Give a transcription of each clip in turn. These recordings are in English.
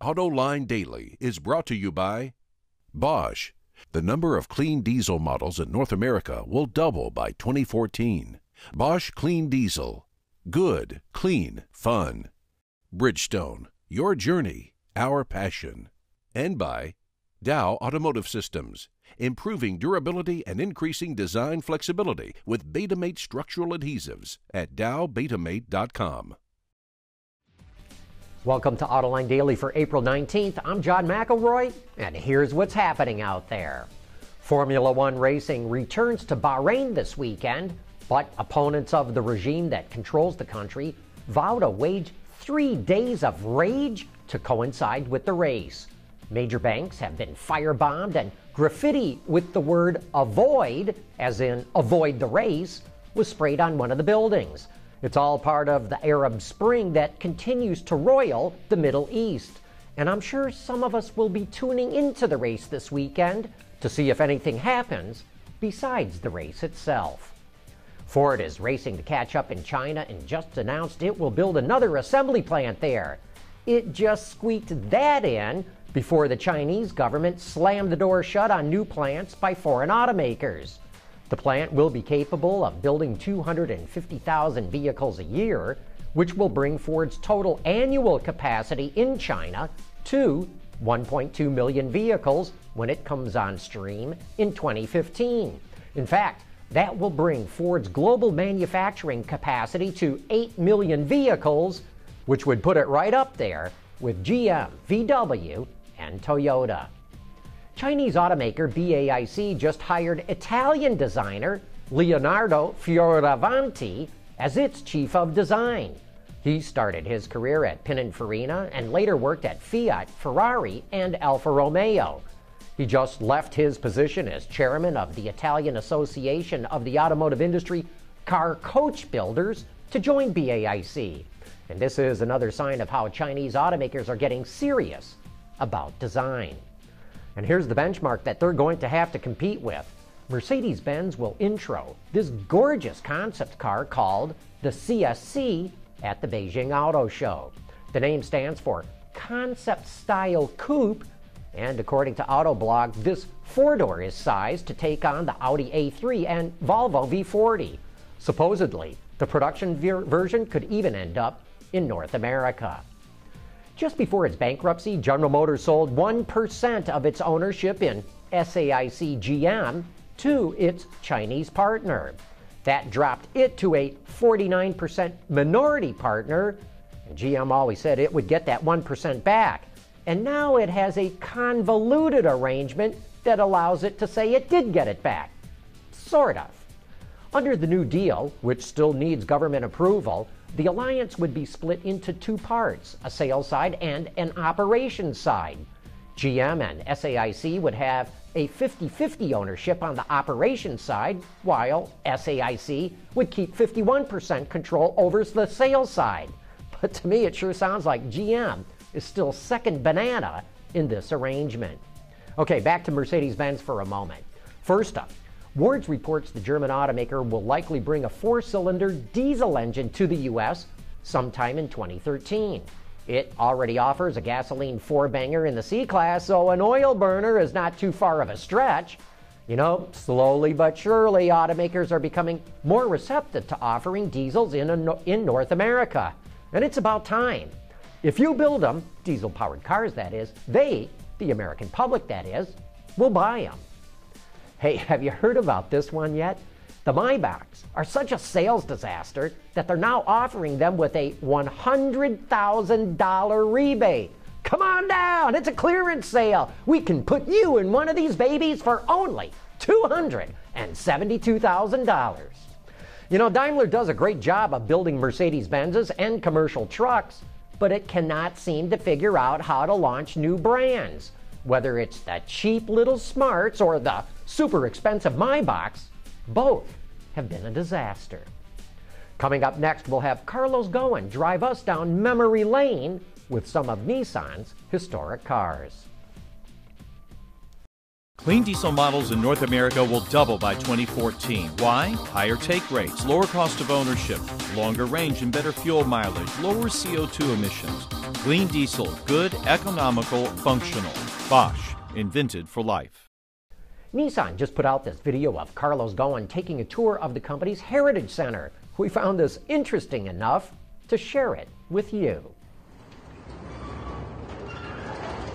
Autoline Daily is brought to you by Bosch. The number of clean diesel models in North America will double by 2014. Bosch Clean Diesel. Good, clean, fun. Bridgestone. Your journey, our passion. And by Dow Automotive Systems. Improving durability and increasing design flexibility with Betamate structural adhesives at dowbetamate.com. Welcome to Autoline Daily for April 19th. I'm John McElroy, and here's what's happening out there. Formula One racing returns to Bahrain this weekend, but opponents of the regime that controls the country vow to wage 3 days of rage to coincide with the race. Major banks have been firebombed, and graffiti with the word avoid, as in avoid the race, was sprayed on one of the buildings. It's all part of the Arab Spring that continues to roil the Middle East. And I'm sure some of us will be tuning into the race this weekend to see if anything happens besides the race itself. Ford is racing to catch up in China and just announced it will build another assembly plant there. It just squeaked that in before the Chinese government slammed the door shut on new plants by foreign automakers. The plant will be capable of building 250,000 vehicles a year, which will bring Ford's total annual capacity in China to 1.2 million vehicles when it comes on stream in 2015. In fact, that will bring Ford's global manufacturing capacity to 8 million vehicles, which would put it right up there with GM, VW, and Toyota. Chinese automaker SAIC just hired Italian designer Leonardo Fioravanti as its chief of design. He started his career at Pininfarina and later worked at Fiat, Ferrari, and Alfa Romeo. He just left his position as chairman of the Italian Association of the Automotive Industry Car Coach Builders to join SAIC. And this is another sign of how Chinese automakers are getting serious about design. And here's the benchmark that they're going to have to compete with. Mercedes-Benz will intro this gorgeous concept car called the CSC at the Beijing Auto Show. The name stands for Concept Style Coupe, and according to Autoblog, this four-door is sized to take on the Audi A3 and Volvo V40. Supposedly, the production version could even end up in North America. Just before its bankruptcy, General Motors sold 1% of its ownership in SAIC GM to its Chinese partner. That dropped it to a 49% minority partner, and GM always said it would get that 1% back. And now it has a convoluted arrangement that allows it to say it did get it back. Sort of. Under the new deal, which still needs government approval, the alliance would be split into two parts, a sales side and an operations side. GM and SAIC would have a 50-50 ownership on the operations side, while SAIC would keep 51% control over the sales side. But to me, it sure sounds like GM is still second banana in this arrangement. Okay, back to Mercedes-Benz for a moment. First up, Wards reports the German automaker will likely bring a four-cylinder diesel engine to the U.S. sometime in 2013. It already offers a gasoline four-banger in the C-Class, so an oil burner is not too far of a stretch. You know, slowly but surely, automakers are becoming more receptive to offering diesels in North America. And it's about time. If you build them, diesel-powered cars that is, they, the American public that is, will buy them. Hey, have you heard about this one yet? The Maybachs are such a sales disaster that they're now offering them with a $100,000 rebate. Come on down, it's a clearance sale. We can put you in one of these babies for only $272,000. You know, Daimler does a great job of building Mercedes-Benzes and commercial trucks, but it cannot seem to figure out how to launch new brands. Whether it's the cheap little Smarts or the super expensive Maybachs, both have been a disaster. Coming up next, we'll have Carlos Ghosn drive us down memory lane with some of Nissan's historic cars. Clean diesel models in North America will double by 2014. Why? Higher take rates, lower cost of ownership, longer range and better fuel mileage, lower CO2 emissions. Clean diesel, good, economical, functional. Bosch, invented for life. Nissan just put out this video of Carlos Ghosn taking a tour of the company's Heritage Center. We found this interesting enough to share it with you.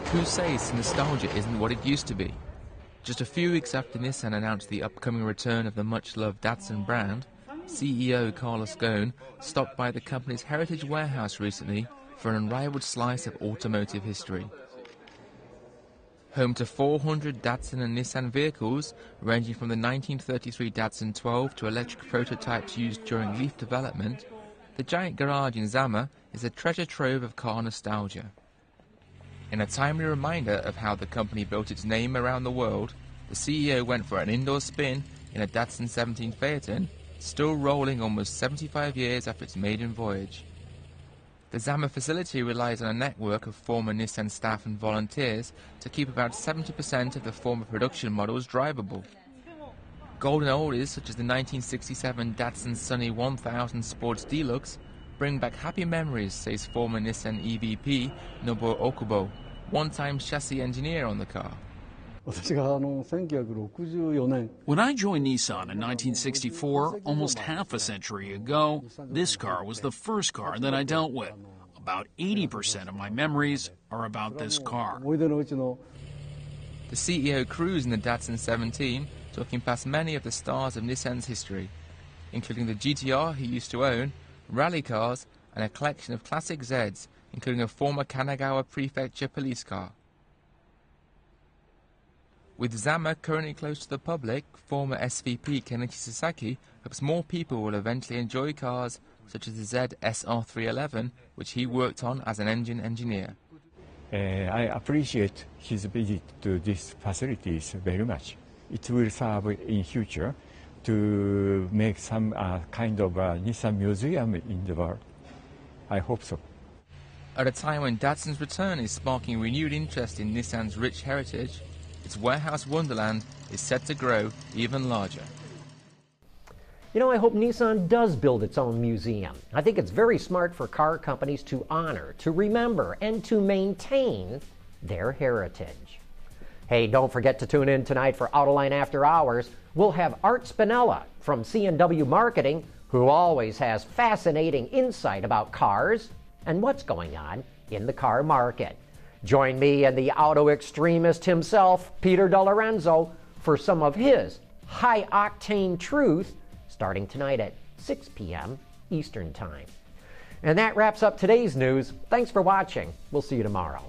Who says nostalgia isn't what it used to be? Just a few weeks after Nissan announced the upcoming return of the much-loved Datsun brand, CEO Carlos Ghosn stopped by the company's heritage warehouse recently for an unrivaled slice of automotive history. Home to 400 Datsun and Nissan vehicles, ranging from the 1933 Datsun 12 to electric prototypes used during Leaf development, the giant garage in Zama is a treasure trove of car nostalgia. In a timely reminder of how the company built its name around the world, the CEO went for an indoor spin in a Datsun 17 Phaeton, still rolling almost 75 years after its maiden voyage. The Zama facility relies on a network of former Nissan staff and volunteers to keep about 70% of the former production models drivable. Golden oldies such as the 1967 Datsun Sunny 1000 Sports Deluxe bring back happy memories, says former Nissan EVP Nobuo Okubo, one-time chassis engineer on the car. When I joined Nissan in 1964, almost half a century ago, this car was the first car that I dealt with. About 80% of my memories are about this car. The CEO cruised in the Datsun 17, talking past many of the stars of Nissan's history, including the GTR he used to own, rally cars, and a collection of classic Zs, including a former Kanagawa Prefecture police car. With Zama currently closed to the public, former SVP Kenichi Sasaki hopes more people will eventually enjoy cars such as the Z SR311, which he worked on as an engine engineer. I appreciate his visit to these facilities very much. It will serve in future to make some kind of Nissan museum in the world. I hope so. At a time when Datsun's return is sparking renewed interest in Nissan's rich heritage, its warehouse wonderland is set to grow even larger. You know, I hope Nissan does build its own museum. I think it's very smart for car companies to honor, to remember, and to maintain their heritage. Hey, don't forget to tune in tonight for Autoline After Hours. We'll have Art Spinella from C&W Marketing, who always has fascinating insight about cars and what's going on in the car market. Join me and the auto extremist himself, Peter DeLorenzo, for some of his high-octane truth starting tonight at 6 p.m. Eastern Time. And that wraps up today's news. Thanks for watching. We'll see you tomorrow.